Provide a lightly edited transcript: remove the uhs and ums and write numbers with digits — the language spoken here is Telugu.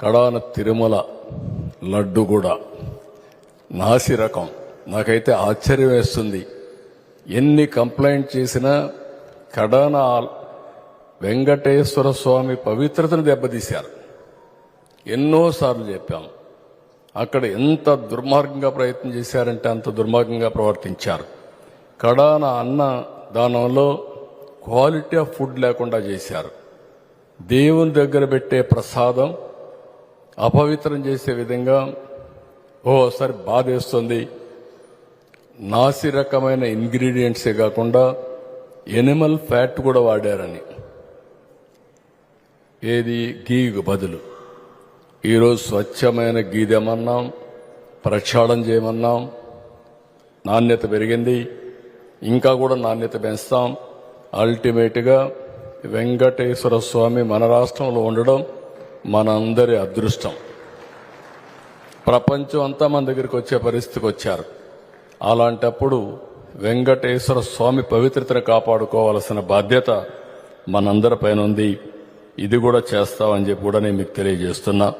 కడాన తిరుమల లడ్డు కూడా నాసి రకం. నాకైతే ఆశ్చర్యం వేస్తుంది. ఎన్ని కంప్లైంట్ చేసినా కడాన వెంకటేశ్వర స్వామి పవిత్రతను దెబ్బతీశారు. ఎన్నోసార్లు చెప్పాం. అక్కడ ఎంత దుర్మార్గంగా ప్రయత్నం చేశారంటే అంత దుర్మార్గంగా ప్రవర్తించారు. కడాన అన్న దానంలో క్వాలిటీ ఆఫ్ ఫుడ్ లేకుండా చేశారు. దేవుని దగ్గర పెట్టే ప్రసాదం అపవిత్రం చేసే విధంగా ఓసారి బాధేస్తుంది. నాసి రకమైన ఇంగ్రీడియంట్సే కాకుండా ఎనిమల్ ఫ్యాట్ కూడా వాడారని. ఏది గీకు బదులు ఈరోజు స్వచ్ఛమైన గీ తెమన్నాం, ప్రక్షాళన చేయమన్నాం. నాణ్యత పెరిగింది, ఇంకా కూడా నాణ్యత పెంచుతాం. అల్టిమేట్గా వెంకటేశ్వర స్వామి మన రాష్ట్రంలో ఉండడం మనందరి అదృష్టం. ప్రపంచం అంతా మన దగ్గరికి వచ్చే పరిస్థితికి వచ్చారు. అలాంటప్పుడు వెంకటేశ్వర స్వామి పవిత్రతను కాపాడుకోవాల్సిన బాధ్యత మనందరిపైన ఉంది. ఇది కూడా చేస్తామని చెప్పి కూడా నేను మీకు తెలియజేస్తున్నా.